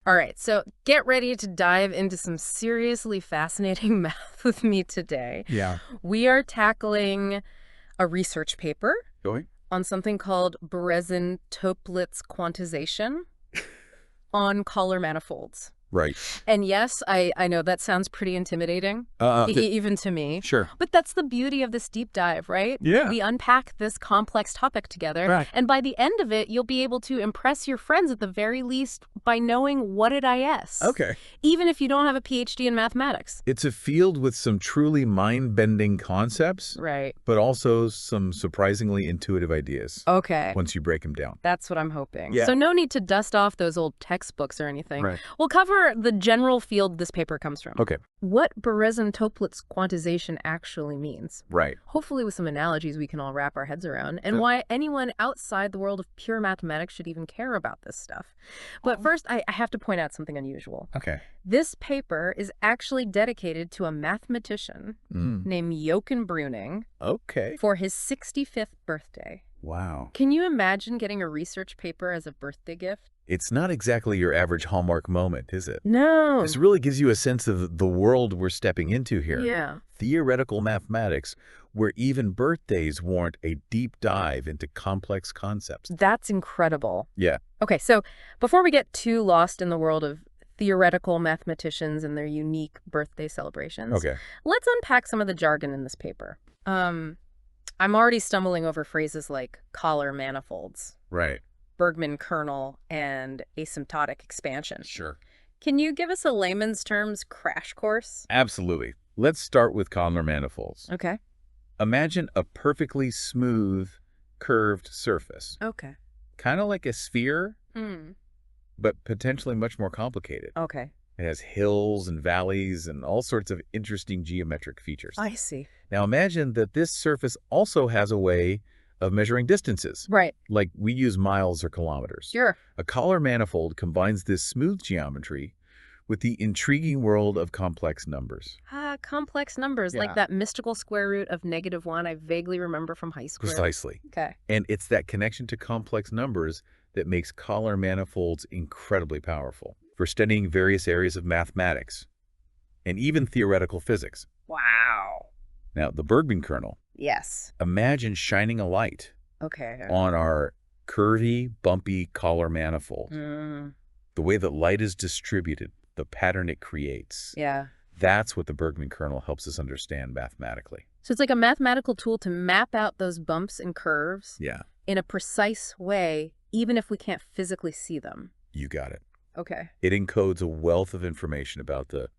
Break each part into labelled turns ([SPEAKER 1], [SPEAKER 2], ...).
[SPEAKER 1] All right, so get ready to dive into some seriously fascinating math with me today.
[SPEAKER 2] Yeah.
[SPEAKER 1] We are tackling a research paper
[SPEAKER 2] Going?
[SPEAKER 1] on something called Berezin-Toeplitz Quantization on Kähler manifolds.
[SPEAKER 2] Right.
[SPEAKER 1] And yes, I know that sounds pretty intimidating, even to me.
[SPEAKER 2] Sure.
[SPEAKER 1] But that's the beauty of this deep dive, right?
[SPEAKER 2] Yeah.
[SPEAKER 1] We unpack this complex topic together,
[SPEAKER 2] Right.
[SPEAKER 1] and by the end of it, you'll be able to impress your friends at the very least by knowing what it is.
[SPEAKER 2] Okay.
[SPEAKER 1] Even if you don't have a PhD in mathematics.
[SPEAKER 2] It's a field with some truly mind-bending concepts,
[SPEAKER 1] Right.
[SPEAKER 2] but also some surprisingly intuitive ideas
[SPEAKER 1] Okay.
[SPEAKER 2] once you break them down.
[SPEAKER 1] That's what I'm hoping.
[SPEAKER 2] Yeah.
[SPEAKER 1] So no need to dust off those old textbooks or anything.
[SPEAKER 2] Right.
[SPEAKER 1] We'll cover the general field this paper comes from.
[SPEAKER 2] Okay.
[SPEAKER 1] What Berezin-Toeplitz quantization actually means.
[SPEAKER 2] Right.
[SPEAKER 1] Hopefully with some analogies we can all wrap our heads around, and why anyone outside the world of pure mathematics should even care about this stuff. But first, I have to point out something unusual.
[SPEAKER 2] Okay.
[SPEAKER 1] This paper is actually dedicated to a mathematician named Jochen Bruning
[SPEAKER 2] Okay.
[SPEAKER 1] for his 65th birthday.
[SPEAKER 2] Wow.
[SPEAKER 1] Can you imagine getting a research paper as a birthday gift?
[SPEAKER 2] It's not exactly your average Hallmark moment, is it?
[SPEAKER 1] No.
[SPEAKER 2] This really gives you a sense of the world we're stepping into here.
[SPEAKER 1] Yeah.
[SPEAKER 2] Theoretical mathematics, where even birthdays warrant a deep dive into complex concepts.
[SPEAKER 1] That's incredible.
[SPEAKER 2] Yeah.
[SPEAKER 1] Okay, so before we get too lost in the world of theoretical mathematicians and their unique birthday celebrations,
[SPEAKER 2] Okay.
[SPEAKER 1] let's unpack some of the jargon in this paper. I'm already stumbling over phrases like Kähler manifolds,
[SPEAKER 2] Right.
[SPEAKER 1] Bergman kernel, and asymptotic expansion.
[SPEAKER 2] Sure.
[SPEAKER 1] Can you give us a layman's terms crash course?
[SPEAKER 2] Absolutely. Let's start with Kähler manifolds.
[SPEAKER 1] Okay.
[SPEAKER 2] Imagine a perfectly smooth, curved surface.
[SPEAKER 1] Okay.
[SPEAKER 2] Kind of like a sphere, but potentially much more complicated.
[SPEAKER 1] Okay.
[SPEAKER 2] It has hills and valleys and all sorts of interesting geometric features.
[SPEAKER 1] I see.
[SPEAKER 2] Now imagine that this surface also has a way of measuring distances.
[SPEAKER 1] Right.
[SPEAKER 2] Like we use miles or kilometers.
[SPEAKER 1] Sure.
[SPEAKER 2] A Kähler manifold combines this smooth geometry with the intriguing world of complex numbers.
[SPEAKER 1] Complex numbers, like that mystical square root of -1 I vaguely remember from high school.
[SPEAKER 2] Precisely.
[SPEAKER 1] Okay.
[SPEAKER 2] And it's that connection to complex numbers that makes Kähler manifolds incredibly powerful for studying various areas of mathematics and even theoretical physics.
[SPEAKER 1] Wow.
[SPEAKER 2] Now, the Bergman kernel.
[SPEAKER 1] Yes.
[SPEAKER 2] Imagine shining a light
[SPEAKER 1] Okay.
[SPEAKER 2] on our curvy, bumpy Kähler manifold. The way that light is distributed, the pattern it creates.
[SPEAKER 1] Yeah.
[SPEAKER 2] That's what the Bergman kernel helps us understand mathematically.
[SPEAKER 1] So it's like a mathematical tool to map out those bumps and curves
[SPEAKER 2] Yeah,
[SPEAKER 1] in a precise way, even if we can't physically see them.
[SPEAKER 2] you got it.
[SPEAKER 1] Okay.
[SPEAKER 2] It encodes a wealth of information about the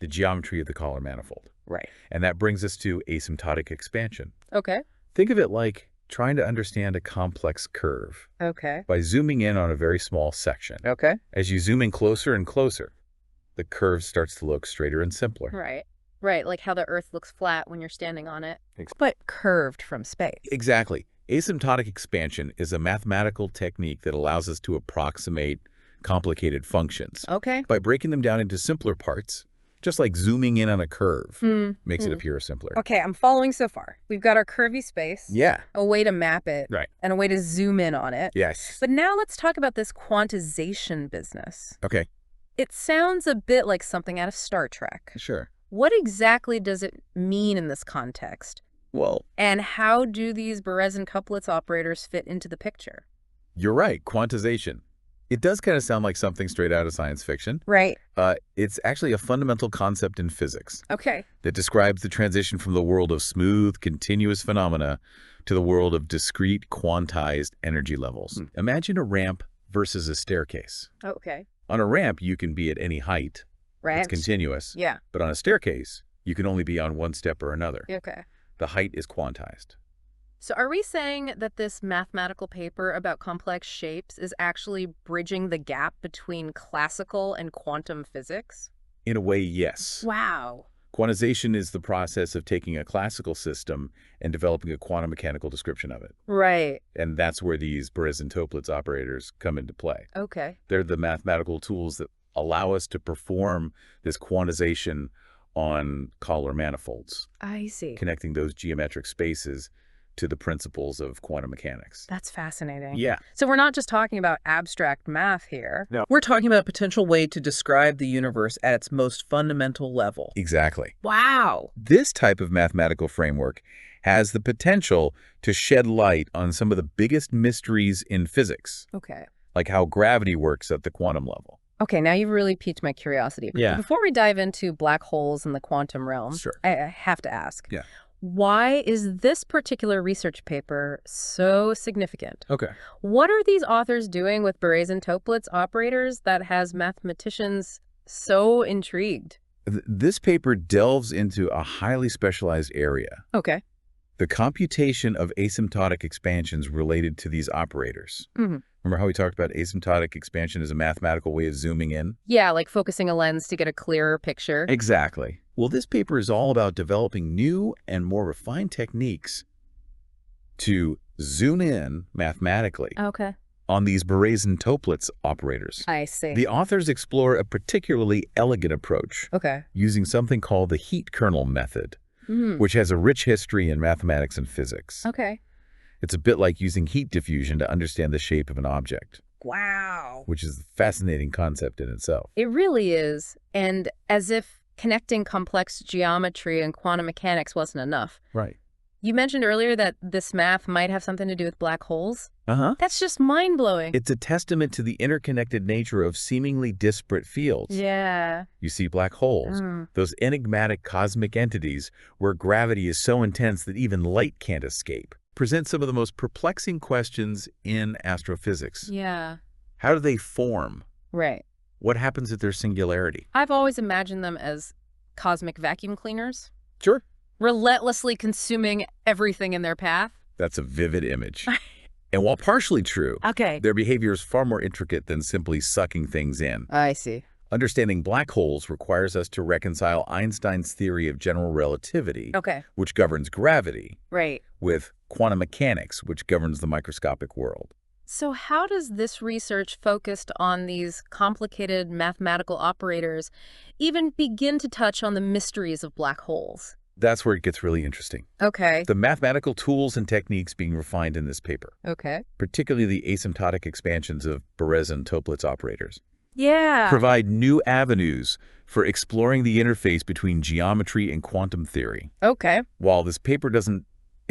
[SPEAKER 2] geometry of the Kähler manifold.
[SPEAKER 1] Right.
[SPEAKER 2] And that brings us to asymptotic expansion.
[SPEAKER 1] Okay.
[SPEAKER 2] Think of it like trying to understand a complex curve
[SPEAKER 1] Okay.
[SPEAKER 2] by zooming in on a very small section.
[SPEAKER 1] Okay.
[SPEAKER 2] As you zoom in closer and closer, the curve starts to look straighter and simpler.
[SPEAKER 1] Right. Right, like how the Earth looks flat when you're standing on it, but curved from space.
[SPEAKER 2] Exactly. Asymptotic expansion is a mathematical technique that allows us to approximate complicated functions.
[SPEAKER 1] Okay.
[SPEAKER 2] By breaking them down into simpler parts, just like zooming in on a curve makes it appear simpler.
[SPEAKER 1] Okay, I'm following so far. We've got our curvy space.
[SPEAKER 2] Yeah.
[SPEAKER 1] A way to map it.
[SPEAKER 2] Right.
[SPEAKER 1] And a way to zoom in on it.
[SPEAKER 2] Yes.
[SPEAKER 1] But now let's talk about this quantization business.
[SPEAKER 2] Okay.
[SPEAKER 1] It sounds a bit like something out of Star Trek.
[SPEAKER 2] Sure.
[SPEAKER 1] What exactly does it mean in this context?
[SPEAKER 2] Well,
[SPEAKER 1] And how do these Berezin-Toeplitz operators fit into the picture?
[SPEAKER 2] you're right. Quantization. It does kind of sound like something straight out of science fiction.
[SPEAKER 1] Right.
[SPEAKER 2] It's actually a fundamental concept in physics
[SPEAKER 1] Okay.
[SPEAKER 2] that describes the transition from the world of smooth, continuous phenomena to the world of discrete, quantized energy levels. Imagine a ramp versus a staircase.
[SPEAKER 1] Okay.
[SPEAKER 2] On a ramp, you can be at any height.
[SPEAKER 1] Right.
[SPEAKER 2] It's continuous.
[SPEAKER 1] Yeah.
[SPEAKER 2] But on a staircase, you can only be on one step or another.
[SPEAKER 1] Okay.
[SPEAKER 2] The height is quantized.
[SPEAKER 1] So are we saying that this mathematical paper about complex shapes is actually bridging the gap between classical and quantum physics?
[SPEAKER 2] In a way, yes.
[SPEAKER 1] Wow.
[SPEAKER 2] Quantization is the process of taking a classical system and developing a quantum mechanical description of it.
[SPEAKER 1] Right.
[SPEAKER 2] And that's where these Berezin-Toeplitz operators come into play.
[SPEAKER 1] Okay.
[SPEAKER 2] They're the mathematical tools that allow us to perform this quantization on Kähler manifolds,
[SPEAKER 1] I see.
[SPEAKER 2] connecting those geometric spaces to the principles of quantum mechanics.
[SPEAKER 1] That's fascinating.
[SPEAKER 2] Yeah.
[SPEAKER 1] So we're not just talking about abstract math here.
[SPEAKER 2] No.
[SPEAKER 3] We're talking about a potential way to describe the universe at its most fundamental level.
[SPEAKER 2] Exactly.
[SPEAKER 1] Wow.
[SPEAKER 2] This type of mathematical framework has the potential to shed light on some of the biggest mysteries in physics,
[SPEAKER 1] Okay.
[SPEAKER 2] like how gravity works at the quantum level.
[SPEAKER 1] Okay, now you've really piqued my curiosity.
[SPEAKER 2] Yeah.
[SPEAKER 1] Before we dive into black holes and the quantum realm,
[SPEAKER 2] Sure.
[SPEAKER 1] I have to ask.
[SPEAKER 2] Yeah.
[SPEAKER 1] Why is this particular research paper so significant?
[SPEAKER 2] Okay.
[SPEAKER 1] What are these authors doing with Berezin-Toeplitz operators that has mathematicians so intrigued?
[SPEAKER 2] This paper delves into a highly specialized area,
[SPEAKER 1] Okay.
[SPEAKER 2] the computation of asymptotic expansions related to these operators.
[SPEAKER 1] Mm-hmm.
[SPEAKER 2] Remember how we talked about asymptotic expansion as a mathematical way of zooming in?
[SPEAKER 1] Yeah, like focusing a lens to get a clearer picture.
[SPEAKER 2] Exactly. Well, this paper is all about developing new and more refined techniques to zoom in mathematically
[SPEAKER 1] Okay.
[SPEAKER 2] on these Berezin-Toeplitz operators.
[SPEAKER 1] I see.
[SPEAKER 2] The authors explore a particularly elegant approach
[SPEAKER 1] Okay.
[SPEAKER 2] using something called the heat kernel method, which has a rich history in mathematics and physics.
[SPEAKER 1] Okay.
[SPEAKER 2] It's a bit like using heat diffusion to understand the shape of an object,
[SPEAKER 1] Wow.
[SPEAKER 2] which is a fascinating concept in itself.
[SPEAKER 1] It really is. And as if connecting complex geometry and quantum mechanics wasn't enough.
[SPEAKER 2] Right.
[SPEAKER 1] You mentioned earlier that this math might have something to do with black holes.
[SPEAKER 2] Uh-huh.
[SPEAKER 1] That's just mind-blowing.
[SPEAKER 2] It's a testament to the interconnected nature of seemingly disparate fields.
[SPEAKER 1] Yeah.
[SPEAKER 2] You see black holes, those enigmatic cosmic entities where gravity is so intense that even light can't escape, present some of the most perplexing questions in astrophysics.
[SPEAKER 1] Yeah.
[SPEAKER 2] How do they form?
[SPEAKER 1] Right.
[SPEAKER 2] What happens at their singularity?
[SPEAKER 1] I've always imagined them as cosmic vacuum cleaners,
[SPEAKER 2] Sure.
[SPEAKER 1] relentlessly consuming everything in their path.
[SPEAKER 2] That's a vivid image. And while partially true,
[SPEAKER 1] Okay.
[SPEAKER 2] their behavior is far more intricate than simply sucking things in.
[SPEAKER 1] I see.
[SPEAKER 2] Understanding black holes requires us to reconcile Einstein's theory of general relativity,
[SPEAKER 1] Okay.
[SPEAKER 2] which governs gravity,
[SPEAKER 1] Right.
[SPEAKER 2] with quantum mechanics, which governs the microscopic world.
[SPEAKER 1] So how does this research focused on these complicated mathematical operators even begin to touch on the mysteries of black holes?
[SPEAKER 2] That's where it gets really interesting.
[SPEAKER 1] Okay.
[SPEAKER 2] The mathematical tools and techniques being refined in this paper,
[SPEAKER 1] Okay.
[SPEAKER 2] particularly the asymptotic expansions of Berezin-Toeplitz operators,
[SPEAKER 1] Yeah.
[SPEAKER 2] provide new avenues for exploring the interface between geometry and quantum theory.
[SPEAKER 1] Okay.
[SPEAKER 2] While this paper doesn't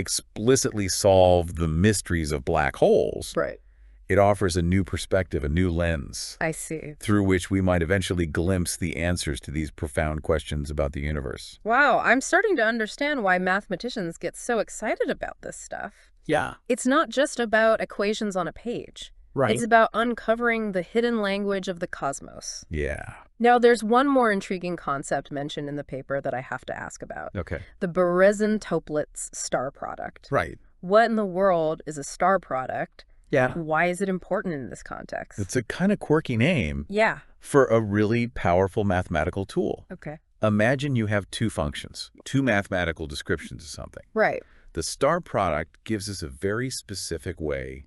[SPEAKER 2] explicitly solve the mysteries of black holes,
[SPEAKER 1] Right.
[SPEAKER 2] it offers a new perspective, a new lens,
[SPEAKER 1] I see.
[SPEAKER 2] through which we might eventually glimpse the answers to these profound questions about the universe.
[SPEAKER 1] Wow, I'm starting to understand why mathematicians get so excited about this stuff.
[SPEAKER 2] Yeah.
[SPEAKER 1] It's not just about equations on a page.
[SPEAKER 2] Right.
[SPEAKER 1] It's about uncovering the hidden language of the cosmos.
[SPEAKER 2] Yeah.
[SPEAKER 1] Now, there's one more intriguing concept mentioned in the paper that I have to ask about.
[SPEAKER 2] Okay.
[SPEAKER 1] The Berezin-Toeplitz star product.
[SPEAKER 2] Right.
[SPEAKER 1] What in the world is a star product?
[SPEAKER 2] Yeah.
[SPEAKER 1] Why is it important in this context?
[SPEAKER 2] It's a kind of quirky name
[SPEAKER 1] Yeah.
[SPEAKER 2] for a really powerful mathematical tool.
[SPEAKER 1] Okay.
[SPEAKER 2] Imagine you have two functions, two mathematical descriptions of something.
[SPEAKER 1] Right.
[SPEAKER 2] The star product gives us a very specific way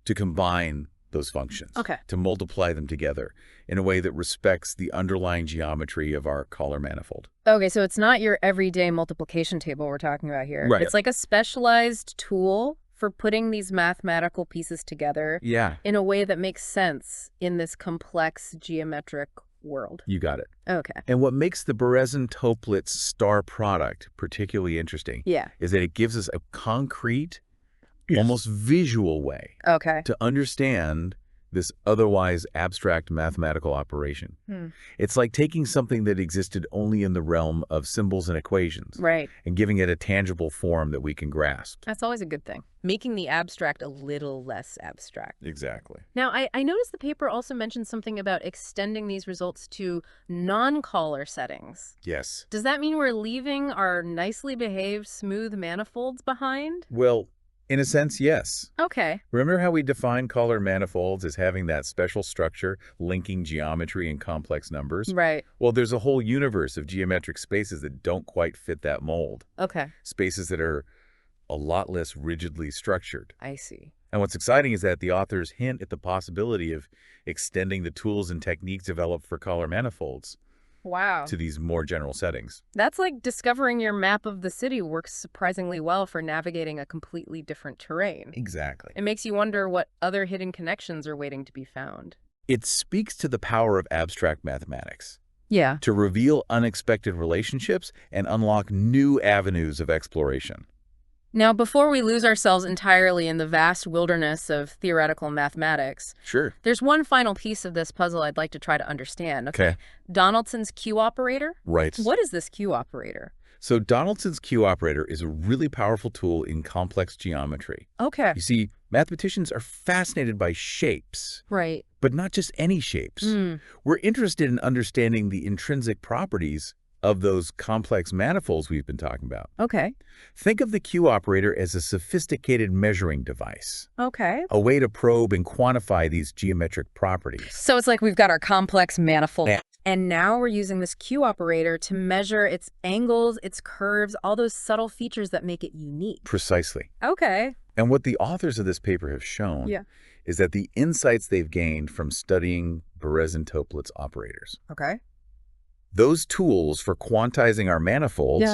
[SPEAKER 2] to combine those functions,
[SPEAKER 1] Okay.
[SPEAKER 2] to multiply them together in a way that respects the underlying geometry of our Kähler manifold.
[SPEAKER 1] Okay, so it's not your everyday multiplication table we're talking about here.
[SPEAKER 2] Right.
[SPEAKER 1] It's like a specialized tool for putting these mathematical pieces together
[SPEAKER 2] Yeah,
[SPEAKER 1] in a way that makes sense in this complex geometric world.
[SPEAKER 2] you got it.
[SPEAKER 1] Okay.
[SPEAKER 2] And what makes the Berezin-Toeplitz star product particularly interesting
[SPEAKER 1] Yeah.
[SPEAKER 2] is that it gives us a concrete, almost visual way
[SPEAKER 1] Okay.
[SPEAKER 2] to understand this otherwise abstract mathematical operation. It's like taking something that existed only in the realm of symbols and equations
[SPEAKER 1] Right.
[SPEAKER 2] and giving it a tangible form that we can grasp.
[SPEAKER 1] That's always a good thing. Making the abstract a little less abstract.
[SPEAKER 2] Exactly.
[SPEAKER 1] Now, I noticed the paper also mentioned something about extending these results to non-Kähler settings.
[SPEAKER 2] Yes.
[SPEAKER 1] Does that mean we're leaving our nicely behaved smooth manifolds behind?
[SPEAKER 2] Well, in a sense, yes.
[SPEAKER 1] Okay.
[SPEAKER 2] Remember how we defined Kähler manifolds as having that special structure linking geometry and complex numbers?
[SPEAKER 1] Right.
[SPEAKER 2] Well, there's a whole universe of geometric spaces that don't quite fit that mold.
[SPEAKER 1] Okay.
[SPEAKER 2] Spaces that are a lot less rigidly structured.
[SPEAKER 1] I see.
[SPEAKER 2] And what's exciting is that the authors hint at the possibility of extending the tools and techniques developed for Kähler manifolds
[SPEAKER 1] Wow.
[SPEAKER 2] to these more general settings.
[SPEAKER 1] That's like discovering your map of the city works surprisingly well for navigating a completely different terrain.
[SPEAKER 2] Exactly.
[SPEAKER 1] It makes you wonder what other hidden connections are waiting to be found.
[SPEAKER 2] It speaks to the power of abstract mathematics
[SPEAKER 1] Yeah.
[SPEAKER 2] to reveal unexpected relationships and unlock new avenues of exploration.
[SPEAKER 1] Now, before we lose ourselves entirely in the vast wilderness of theoretical mathematics,
[SPEAKER 2] Sure.
[SPEAKER 1] there's one final piece of this puzzle I'd like to try to understand.
[SPEAKER 2] Okay.
[SPEAKER 1] Donaldson's Q operator?
[SPEAKER 2] Right.
[SPEAKER 1] What is this Q operator?
[SPEAKER 2] So Donaldson's Q operator is a really powerful tool in complex geometry.
[SPEAKER 1] Okay.
[SPEAKER 2] You see, mathematicians are fascinated by shapes,
[SPEAKER 1] Right.
[SPEAKER 2] but not just any shapes. We're interested in understanding the intrinsic properties of those complex manifolds we've been talking about.
[SPEAKER 1] Okay.
[SPEAKER 2] Think of the Q operator as a sophisticated measuring device,
[SPEAKER 1] Okay.
[SPEAKER 2] a way to probe and quantify these geometric properties.
[SPEAKER 1] So it's like we've got our complex manifold, and now we're using this Q operator to measure its angles, its curves, all those subtle features that make it unique.
[SPEAKER 2] Precisely.
[SPEAKER 1] Okay.
[SPEAKER 2] And what the authors of this paper have shown is that the insights they've gained from studying Berezin-Toeplitz operators, those tools for quantizing our manifolds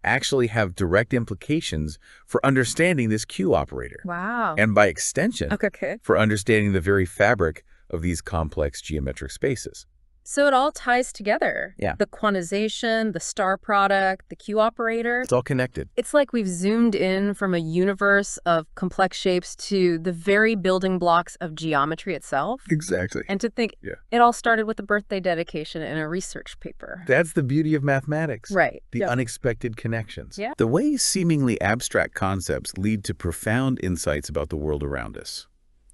[SPEAKER 2] actually have direct implications for understanding this Q operator.
[SPEAKER 1] Wow.
[SPEAKER 2] And by extension,
[SPEAKER 1] Okay.
[SPEAKER 2] for understanding the very fabric of these complex geometric spaces.
[SPEAKER 1] So it all ties together.
[SPEAKER 2] Yeah.
[SPEAKER 1] The quantization, the star product, the Q operator.
[SPEAKER 2] It's all connected.
[SPEAKER 1] It's like we've zoomed in from a universe of complex shapes to the very building blocks of geometry itself.
[SPEAKER 2] Exactly.
[SPEAKER 1] And to think it all started with a birthday dedication in a research paper.
[SPEAKER 2] That's the beauty of mathematics.
[SPEAKER 1] Right.
[SPEAKER 2] The unexpected connections.
[SPEAKER 1] Yeah.
[SPEAKER 2] The way seemingly abstract concepts lead to profound insights about the world around us.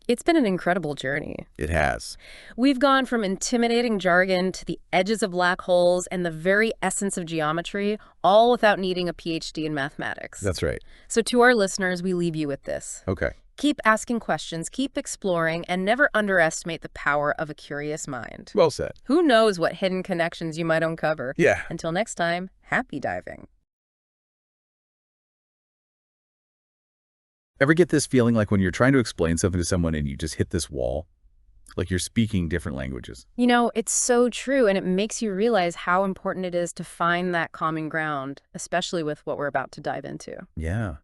[SPEAKER 1] It's been an incredible journey.
[SPEAKER 2] It has.
[SPEAKER 1] We've gone from intimidating jargon to the edges of black holes and the very essence of geometry, all without needing a PhD in mathematics.
[SPEAKER 2] That's right.
[SPEAKER 1] So to our listeners, we leave you with this.
[SPEAKER 2] Okay.
[SPEAKER 1] Keep asking questions, keep exploring, and never underestimate the power of a curious mind.
[SPEAKER 2] Well said.
[SPEAKER 1] Who knows what hidden connections you might uncover?
[SPEAKER 2] Yeah.
[SPEAKER 1] Until next time, happy diving.
[SPEAKER 2] Ever get this feeling like when you're trying to explain something to someone and you just hit this wall? Like you're speaking different languages.
[SPEAKER 1] You know, it's so true, and it makes you realize how important it is to find that common ground, especially with what we're about to dive into.
[SPEAKER 2] Yeah.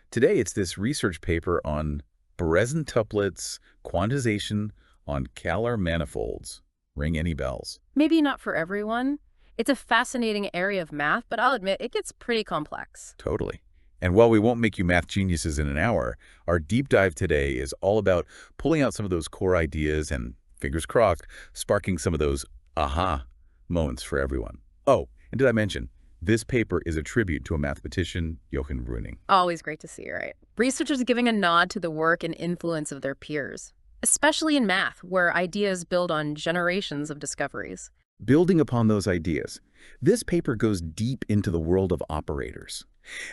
[SPEAKER 2] Today, it's this research paper on Berezin-Toeplitz Quantization on Kähler Manifolds. Ring any bells?
[SPEAKER 1] Maybe not for everyone. It's a fascinating area of math, but I'll admit it gets pretty complex.
[SPEAKER 2] Totally. And while we won't make you math geniuses in an hour, our deep dive today is all about pulling out some of those core ideas and, fingers crossed, sparking some of those aha moments for everyone. Oh, and did I mention, this paper is a tribute to a mathematician, Jochen Bruning.
[SPEAKER 1] Always great to see, right? Researchers giving a nod to the work and influence of their peers, especially in math, where ideas build on generations of discoveries.
[SPEAKER 2] Building upon those ideas, this paper goes deep into the world of operators.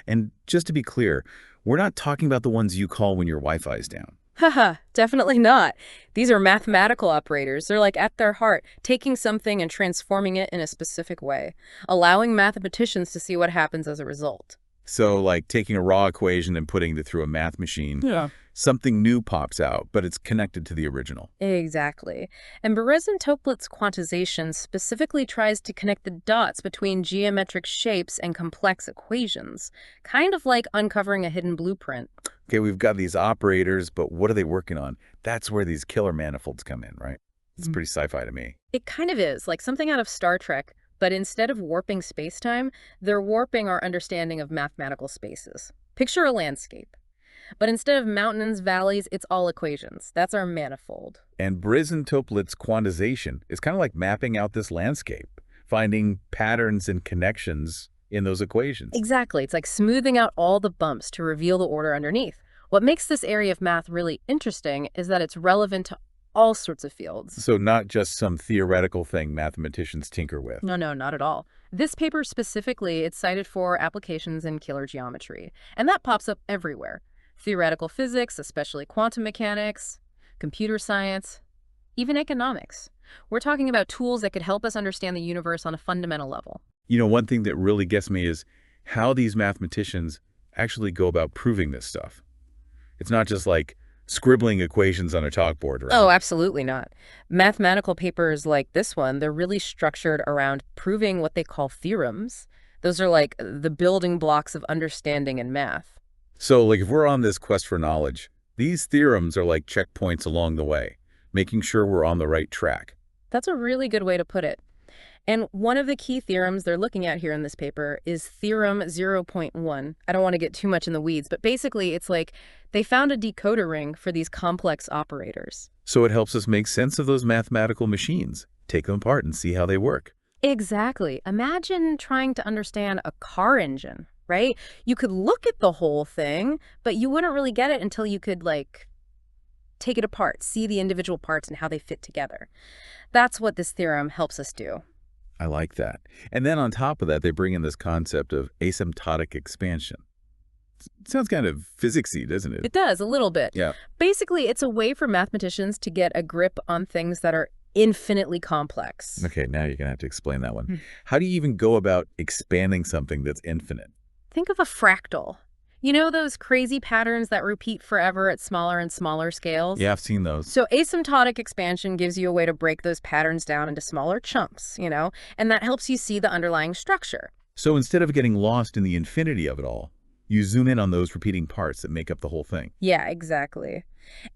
[SPEAKER 2] And just to be clear, we're not talking about the ones you call when your Wi-Fi is down.
[SPEAKER 1] Haha, definitely not. These are mathematical operators. They're like at their heart, taking something and transforming it in a specific way, allowing mathematicians to see what happens as a result.
[SPEAKER 2] So like taking a raw equation and putting it through a math machine, something new pops out, but it's connected to the original.
[SPEAKER 1] Exactly. And Berezin-Toeplitz quantization specifically tries to connect the dots between geometric shapes and complex equations, kind of like uncovering a hidden blueprint.
[SPEAKER 2] Okay, we've got these operators, but what are they working on? That's where these killer manifolds come in, right? It's pretty sci-fi to me.
[SPEAKER 1] It kind of is, like something out of Star Trek, but instead of warping space-time, they're warping our understanding of mathematical spaces. Picture a landscape. But instead of mountains, valleys, it's all equations. That's our manifold.
[SPEAKER 2] And Berezin-Toeplitz quantization is kind of like mapping out this landscape, finding patterns and connections in those equations.
[SPEAKER 1] Exactly. It's like smoothing out all the bumps to reveal the order underneath. What makes this area of math really interesting is that it's relevant to all sorts of fields.
[SPEAKER 2] So not just some theoretical thing mathematicians tinker with.
[SPEAKER 1] No, not at all. This paper specifically, it's cited for applications in killer geometry, and that pops up everywhere. Theoretical physics, especially quantum mechanics, computer science, even economics. We're talking about tools that could help us understand the universe on a fundamental level.
[SPEAKER 2] You know, one thing that really gets me is how these mathematicians actually go about proving this stuff. It's not just like scribbling equations on a chalkboard, right?
[SPEAKER 1] Oh, absolutely not. Mathematical papers like this one, they're really structured around proving what they call theorems. Those are like the building blocks of understanding in math.
[SPEAKER 2] So, like, if we're on this quest for knowledge, these theorems are like checkpoints along the way, making sure we're on the right track.
[SPEAKER 1] That's a really good way to put it. And one of the key theorems they're looking at here in this paper is theorem 0.1. I don't want to get too much in the weeds, but basically it's like they found a decoder ring for these complex operators.
[SPEAKER 2] So it helps us make sense of those mathematical machines, take them apart and see how they work.
[SPEAKER 1] Exactly. Imagine trying to understand a car engine, right? You could look at the whole thing, but you wouldn't really get it until you could, like, take it apart, see the individual parts and how they fit together. That's what this theorem helps us do.
[SPEAKER 2] I like that. And then on top of that, they bring in this concept of asymptotic expansion. It sounds kind of physicsy, doesn't it?
[SPEAKER 1] It does, a little bit.
[SPEAKER 2] Yeah.
[SPEAKER 1] Basically, it's a way for mathematicians to get a grip on things that are infinitely complex.
[SPEAKER 2] Okay, now you're going to have to explain that one. How do you even go about expanding something that's infinite?
[SPEAKER 1] Think of a fractal. You know those crazy patterns that repeat forever at smaller and smaller scales?
[SPEAKER 2] Yeah, I've seen those.
[SPEAKER 1] So asymptotic expansion gives you a way to break those patterns down into smaller chunks, and that helps you see the underlying structure.
[SPEAKER 2] So instead of getting lost in the infinity of it all, you zoom in on those repeating parts that make up the whole thing.
[SPEAKER 1] Yeah, exactly.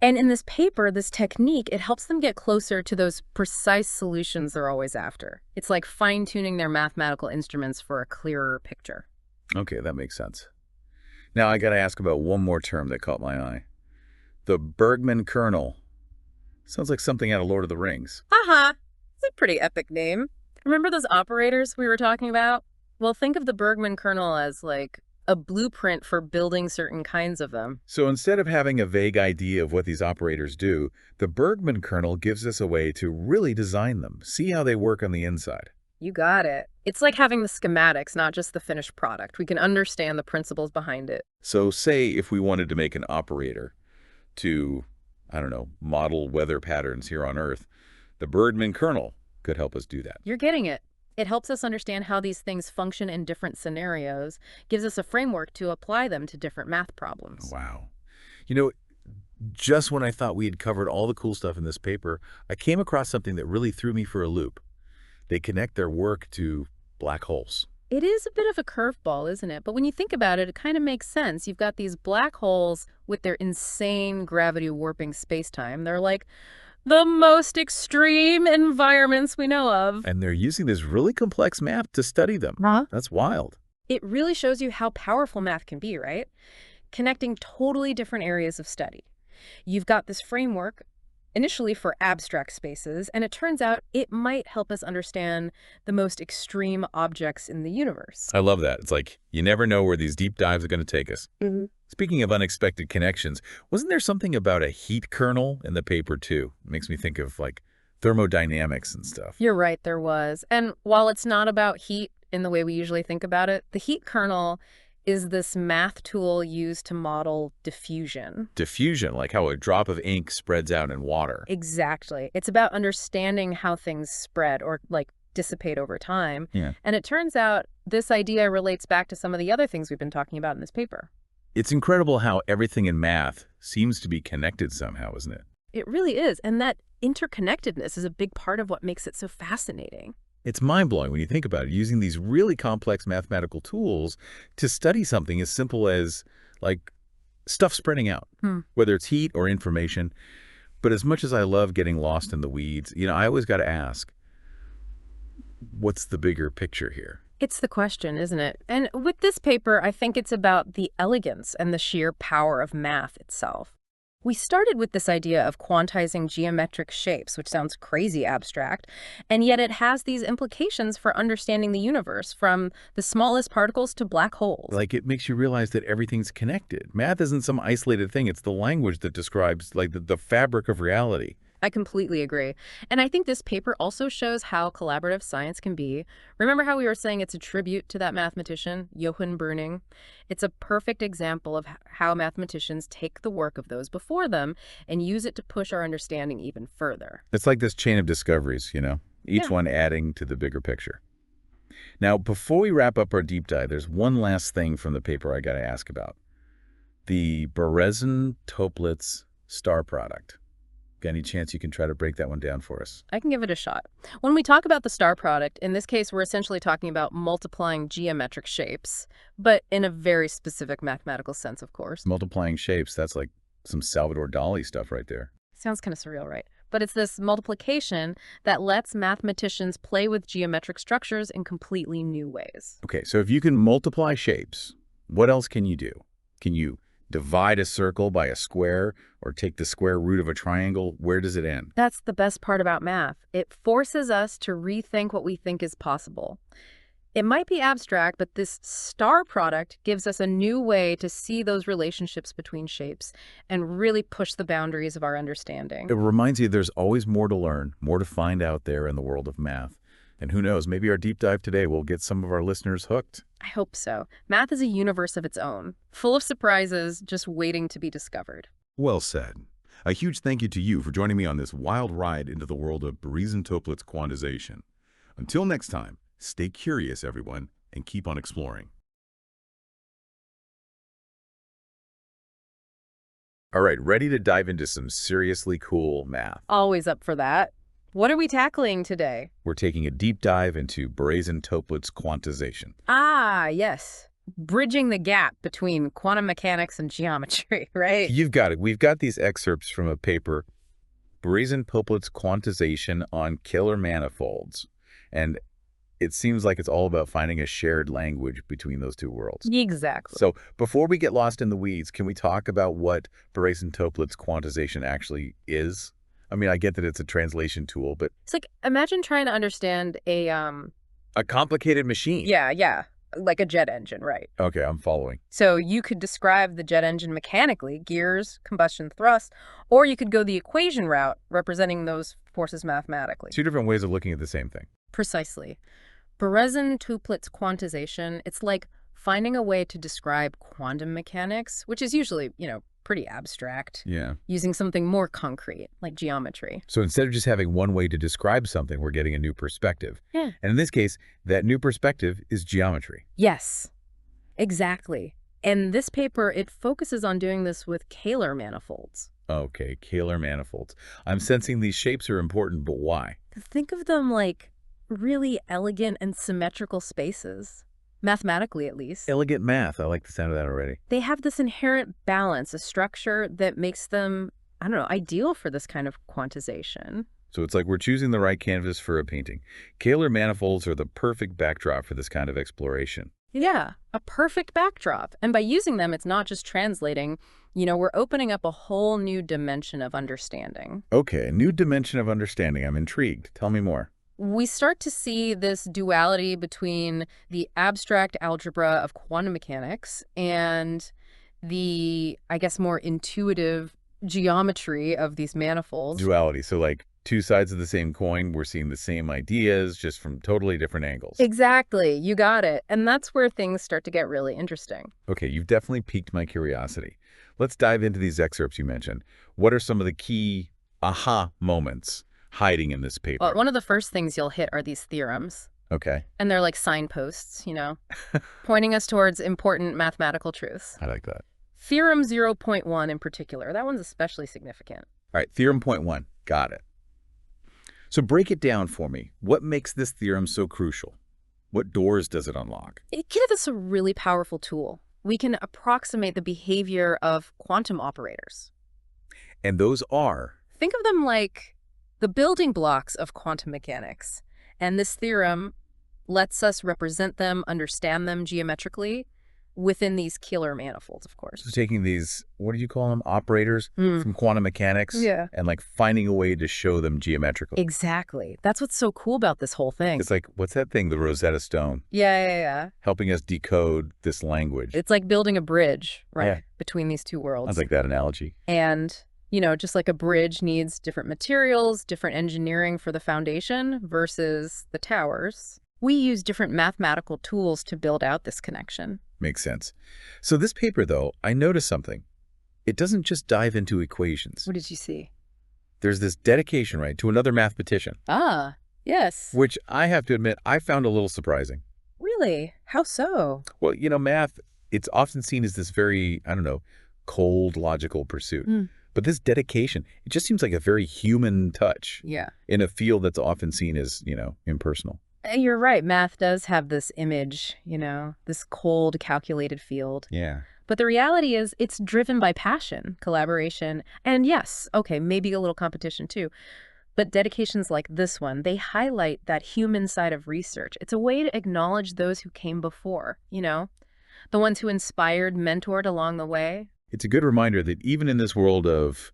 [SPEAKER 1] And in this paper, this technique, it helps them get closer to those precise solutions they're always after. It's like fine-tuning their mathematical instruments for a clearer picture.
[SPEAKER 2] Okay, that makes sense. Now I got to ask about one more term that caught my eye. The Bergman Kernel. Sounds like something out of Lord of the Rings.
[SPEAKER 1] Haha, it's a pretty epic name. Remember those operators we were talking about? Well, think of the Bergman kernel as like a blueprint for building certain kinds of them.
[SPEAKER 2] So instead of having a vague idea of what these operators do, the Bergman kernel gives us a way to really design them, see how they work on the inside.
[SPEAKER 1] You got it. It's like having the schematics, not just the finished product. We can understand the principles behind it.
[SPEAKER 2] So say if we wanted to make an operator to, I don't know, model weather patterns here on Earth, the Bergman kernel could help us do that.
[SPEAKER 1] You're getting it. It helps us understand how these things function in different scenarios, gives us a framework to apply them to different math problems.
[SPEAKER 2] Wow. You know, just when I thought we had covered all the cool stuff in this paper, I came across something that really threw me for a loop. They connect their work to black holes.
[SPEAKER 1] It is a bit of a curveball, isn't it? But when you think about it, it kind of makes sense. You've got these black holes with their insane gravity warping space-time. They're like the most extreme environments we know of.
[SPEAKER 2] And they're using this really complex math to study them. That's wild.
[SPEAKER 1] It really shows you how powerful math can be, right? Connecting totally different areas of study. You've got this framework initially for abstract spaces, and it turns out it might help us understand the most extreme objects in the universe.
[SPEAKER 2] I love that. It's like you never know where these deep dives are going to take us. Speaking of unexpected connections, wasn't there something about a heat kernel in the paper too? It makes me think of like thermodynamics and stuff.
[SPEAKER 1] You're right, there was. And while it's not about heat in the way we usually think about it, the heat kernel is this math tool used to model diffusion.
[SPEAKER 2] Diffusion, like how a drop of ink spreads out in water.
[SPEAKER 1] Exactly. It's about understanding how things spread or like dissipate over time.
[SPEAKER 2] Yeah.
[SPEAKER 1] And it turns out this idea relates back to some of the other things we've been talking about in this paper.
[SPEAKER 2] It's incredible how everything in math seems to be connected somehow, isn't it?
[SPEAKER 1] It really is. And that interconnectedness is a big part of what makes it so fascinating.
[SPEAKER 2] It's mind-blowing when you think about it, using these really complex mathematical tools to study something as simple as, like, stuff spreading out, whether it's heat or information. But as much as I love getting lost in the weeds, I always got to ask, what's the bigger picture here?
[SPEAKER 1] It's the question, isn't it? And with this paper, I think it's about the elegance and the sheer power of math itself. We started with this idea of quantizing geometric shapes, which sounds crazy abstract, and yet it has these implications for understanding the universe, from the smallest particles to black holes.
[SPEAKER 2] Like, it makes you realize that everything's connected. Math isn't some isolated thing. It's the language that describes, like, the fabric of reality.
[SPEAKER 1] I completely agree. And I think this paper also shows how collaborative science can be. Remember how we were saying it's a tribute to that mathematician, Johann Breuning? It's a perfect example of how mathematicians take the work of those before them and use it to push our understanding even further.
[SPEAKER 2] It's like this chain of discoveries, each one adding to the bigger picture. Now, before we wrap up our deep dive, there's one last thing from the paper I got to ask about. The Berezin-Toeplitz star product. Got any chance you can try to break that one down for us?
[SPEAKER 1] I can give it a shot. When we talk about the star product, in this case, we're essentially talking about multiplying geometric shapes, but in a very specific mathematical sense, of course.
[SPEAKER 2] Multiplying shapes, that's like some Salvador Dali stuff right there.
[SPEAKER 1] Sounds kind of surreal, right? But it's this multiplication that lets mathematicians play with geometric structures in completely new ways.
[SPEAKER 2] Okay, so if you can multiply shapes, what else can you do? Can you divide a circle by a square or take the square root of a triangle? Where does it end?
[SPEAKER 1] That's the best part about math. It forces us to rethink what we think is possible. It might be abstract, but this star product gives us a new way to see those relationships between shapes and really push the boundaries of our understanding.
[SPEAKER 2] It reminds you there's always more to learn, more to find out there in the world of math. And who knows, maybe our deep dive today will get some of our listeners hooked.
[SPEAKER 1] I hope so. Math is a universe of its own, full of surprises just waiting to be discovered.
[SPEAKER 4] Well said. A huge thank you to you for joining me on this wild ride into the world of Berezin-Toeplitz quantization. Until next time, stay curious, everyone, and keep on exploring.
[SPEAKER 2] All right, ready to dive into some seriously cool math.
[SPEAKER 1] Always up for that. What are we tackling today?
[SPEAKER 2] We're taking a deep dive into Berezin-Toeplitz quantization.
[SPEAKER 1] Ah, yes. Bridging the gap between quantum mechanics and geometry, right?
[SPEAKER 2] You've got it. We've got these excerpts from a paper, Berezin-Toeplitz Quantization on Kähler Manifolds. And it seems like it's all about finding a shared language between those two worlds.
[SPEAKER 1] Exactly.
[SPEAKER 2] So before we get lost in the weeds, can we talk about what Berezin-Toeplitz quantization actually is? I mean, I get that it's a translation tool, but
[SPEAKER 1] It's like, imagine trying to understand a
[SPEAKER 2] complicated machine.
[SPEAKER 1] yeah, like a jet engine, right?
[SPEAKER 2] Okay, I'm following.
[SPEAKER 1] So you could describe the jet engine mechanically, gears, combustion, thrust, or you could go the equation route, representing those forces mathematically.
[SPEAKER 2] Two different ways of looking at the same thing.
[SPEAKER 1] Precisely. Berezin-Toeplitz quantization, it's like finding a way to describe quantum mechanics, which is usually, pretty abstract,
[SPEAKER 2] Yeah.
[SPEAKER 1] using something more concrete, like geometry.
[SPEAKER 2] So instead of just having one way to describe something, we're getting a new perspective.
[SPEAKER 1] Yeah.
[SPEAKER 2] And in this case, that new perspective is geometry.
[SPEAKER 1] Yes, exactly. And this paper, it focuses on doing this with Kähler manifolds.
[SPEAKER 2] Okay, Kähler manifolds. I'm sensing these shapes are important, but why?
[SPEAKER 1] Think of them like really elegant and symmetrical spaces, mathematically at least.
[SPEAKER 2] Elegant math. I like the sound of that already.
[SPEAKER 1] They have this inherent balance, a structure that makes them, ideal for this kind of quantization.
[SPEAKER 2] So it's like we're choosing the right canvas for a painting. Kähler manifolds are the perfect backdrop for this kind of exploration.
[SPEAKER 1] Yeah, a perfect backdrop. And by using them, it's not just translating. We're opening up a whole new dimension of understanding.
[SPEAKER 2] Okay, a new dimension of understanding. I'm intrigued. Tell me more.
[SPEAKER 1] We start to see this duality between the abstract algebra of quantum mechanics and the, more intuitive geometry of these manifolds.
[SPEAKER 2] Duality. So like two sides of the same coin, we're seeing the same ideas just from totally different angles.
[SPEAKER 1] Exactly. You got it. And that's where things start to get really interesting.
[SPEAKER 2] Okay, you've definitely piqued my curiosity. Let's dive into these excerpts you mentioned. What are some of the key aha moments hiding in this paper?
[SPEAKER 1] Well, one of the first things you'll hit are these theorems.
[SPEAKER 2] Okay.
[SPEAKER 1] And they're like signposts, pointing us towards important mathematical truths.
[SPEAKER 2] I like that.
[SPEAKER 1] Theorem 0.1 in particular, that one's especially significant.
[SPEAKER 2] All right, theorem point 1. Got it. So break it down for me. What makes this theorem so crucial? What doors does it unlock?
[SPEAKER 1] It gives us a really powerful tool. We can approximate the behavior of quantum operators.
[SPEAKER 2] And those are?
[SPEAKER 1] Think of them like the building blocks of quantum mechanics. And this theorem lets us represent them, understand them geometrically within these Kähler manifolds, of course.
[SPEAKER 2] So taking these, what do you call them, operators from quantum mechanics?
[SPEAKER 1] Yeah.
[SPEAKER 2] And like finding a way to show them geometrically.
[SPEAKER 1] Exactly. That's what's so cool about this whole thing.
[SPEAKER 2] It's like, what's that thing, the Rosetta Stone?
[SPEAKER 1] Yeah.
[SPEAKER 2] Helping us decode this language.
[SPEAKER 1] It's like building a bridge, right,
[SPEAKER 2] Yeah.
[SPEAKER 1] between these two worlds.
[SPEAKER 2] I like that analogy.
[SPEAKER 1] And, just like a bridge needs different materials, different engineering for the foundation versus the towers, we use different mathematical tools to build out this connection.
[SPEAKER 2] Makes sense. So this paper, though, I noticed something. It doesn't just dive into equations.
[SPEAKER 1] What did you see?
[SPEAKER 2] There's this dedication, right, to another mathematician.
[SPEAKER 1] Ah, yes.
[SPEAKER 2] Which I have to admit, I found a little surprising.
[SPEAKER 1] Really? How so?
[SPEAKER 2] Well, math, it's often seen as this very, cold, logical pursuit. But this dedication, it just seems like a very human touch
[SPEAKER 1] Yeah.
[SPEAKER 2] in a field that's often seen as, impersonal.
[SPEAKER 1] You're right. Math does have this image, this cold, calculated field.
[SPEAKER 2] Yeah.
[SPEAKER 1] But the reality is it's driven by passion, collaboration, and yes, okay, maybe a little competition too. But dedications like this one, they highlight that human side of research. It's a way to acknowledge those who came before, the ones who inspired, mentored along the way.
[SPEAKER 2] It's a good reminder that even in this world of,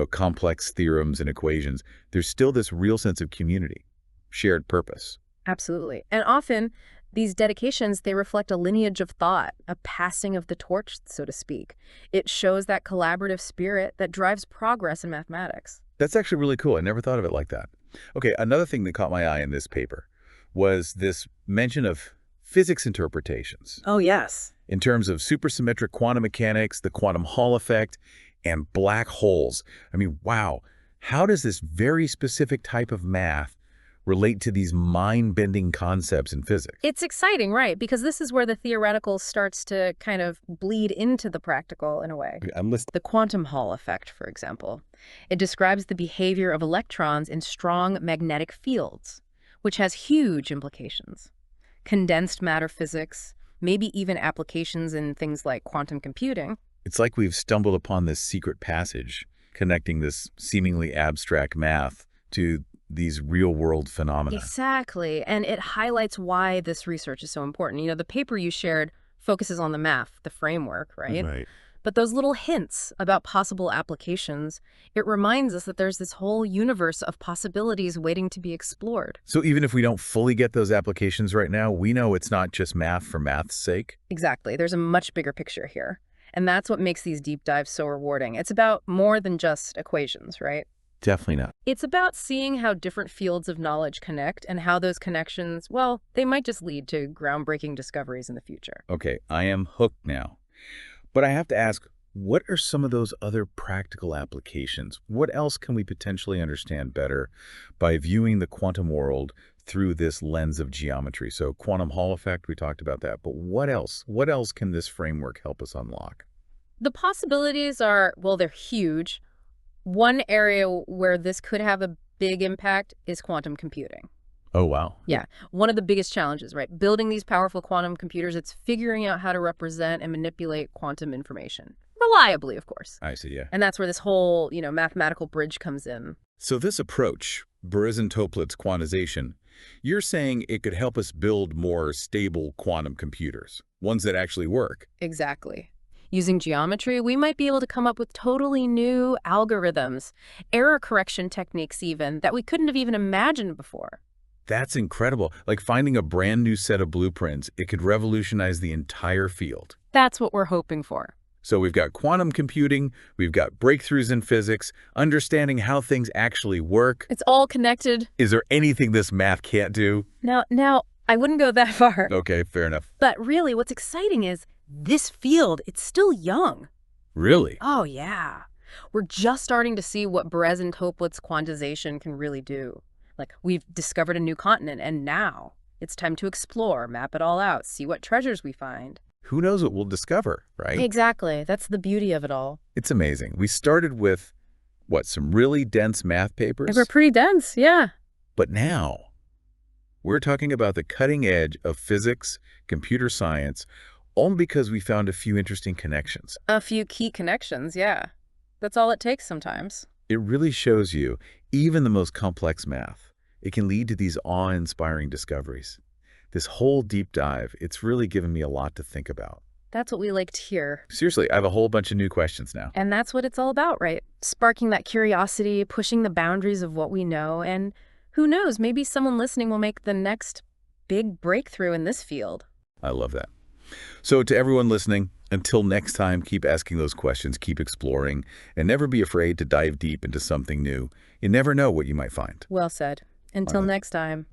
[SPEAKER 2] complex theorems and equations, there's still this real sense of community, shared purpose.
[SPEAKER 1] Absolutely. And often, these dedications, they reflect a lineage of thought, a passing of the torch, so to speak. It shows that collaborative spirit that drives progress in mathematics.
[SPEAKER 2] That's actually really cool. I never thought of it like that. Okay, another thing that caught my eye in this paper was this mention of physics interpretations.
[SPEAKER 1] Oh, yes.
[SPEAKER 2] In terms of supersymmetric quantum mechanics, the quantum Hall effect, and black holes. I mean, wow. How does this very specific type of math relate to these mind-bending concepts in physics?
[SPEAKER 1] It's exciting, right? Because this is where the theoretical starts to kind of bleed into the practical in a way.
[SPEAKER 2] I'm listening.
[SPEAKER 1] The quantum Hall effect, for example. It describes the behavior of electrons in strong magnetic fields, which has huge implications. Condensed matter physics, maybe even applications in things like quantum computing.
[SPEAKER 2] It's like we've stumbled upon this secret passage connecting this seemingly abstract math to these real-world phenomena.
[SPEAKER 1] Exactly. And it highlights why this research is so important. The paper you shared focuses on the math, the framework, right?
[SPEAKER 2] Right.
[SPEAKER 1] But those little hints about possible applications, it reminds us that there's this whole universe of possibilities waiting to be explored.
[SPEAKER 2] So even if we don't fully get those applications right now, we know it's not just math for math's sake.
[SPEAKER 1] Exactly. There's a much bigger picture here. And that's what makes these deep dives so rewarding. It's about more than just equations, right?
[SPEAKER 2] Definitely not.
[SPEAKER 1] It's about seeing how different fields of knowledge connect and how those connections, well, they might just lead to groundbreaking discoveries in the future.
[SPEAKER 2] Okay, I am hooked now. But I have to ask, what are some of those other practical applications? What else can we potentially understand better by viewing the quantum world through this lens of geometry? So quantum Hall effect, we talked about that. But what else? What else can this framework help us unlock?
[SPEAKER 1] The possibilities are, well, they're huge. One area where this could have a big impact is quantum computing.
[SPEAKER 2] Oh, wow.
[SPEAKER 1] Yeah, one of the biggest challenges, right? Building these powerful quantum computers, it's figuring out how to represent and manipulate quantum information. Reliably, of course.
[SPEAKER 2] I see, yeah.
[SPEAKER 1] And that's where this whole, mathematical bridge comes in.
[SPEAKER 2] So this approach, Berezin-Toeplitz quantization, you're saying it could help us build more stable quantum computers, ones that actually work.
[SPEAKER 1] Exactly. Using geometry, we might be able to come up with totally new algorithms, error correction techniques even, that we couldn't have even imagined before.
[SPEAKER 2] That's incredible. Like finding a brand new set of blueprints, it could revolutionize the entire field.
[SPEAKER 1] That's what we're hoping for.
[SPEAKER 2] So we've got quantum computing, we've got breakthroughs in physics, understanding how things actually work.
[SPEAKER 1] It's all connected.
[SPEAKER 2] Is there anything this math can't do?
[SPEAKER 1] Now, I wouldn't go that far.
[SPEAKER 2] Okay, fair enough.
[SPEAKER 1] But really, what's exciting is this field, it's still young.
[SPEAKER 2] Really?
[SPEAKER 1] Oh, yeah. We're just starting to see what Berezin-Toeplitz quantization can really do. Like, we've discovered a new continent, and now it's time to explore, map it all out, see what treasures we find.
[SPEAKER 2] Who knows what we'll discover, right?
[SPEAKER 1] Exactly. That's the beauty of it all.
[SPEAKER 2] It's amazing. We started with, some really dense math papers?
[SPEAKER 1] We're pretty dense, yeah.
[SPEAKER 2] But now, we're talking about the cutting edge of physics, computer science, all because we found a few interesting connections.
[SPEAKER 1] A few key connections, yeah. That's all it takes sometimes.
[SPEAKER 2] It really shows you, even the most complex math, it can lead to these awe-inspiring discoveries. This whole deep dive, it's really given me a lot to think about.
[SPEAKER 1] That's what we like to hear.
[SPEAKER 2] Seriously, I have a whole bunch of new questions now.
[SPEAKER 1] And that's what it's all about, right? Sparking that curiosity, pushing the boundaries of what we know, and who knows, maybe someone listening will make the next big breakthrough in this field.
[SPEAKER 2] I love that. So to everyone listening, until next time, keep asking those questions, keep exploring, and never be afraid to dive deep into something new. You never know what you might find.
[SPEAKER 1] Well said. Until next time.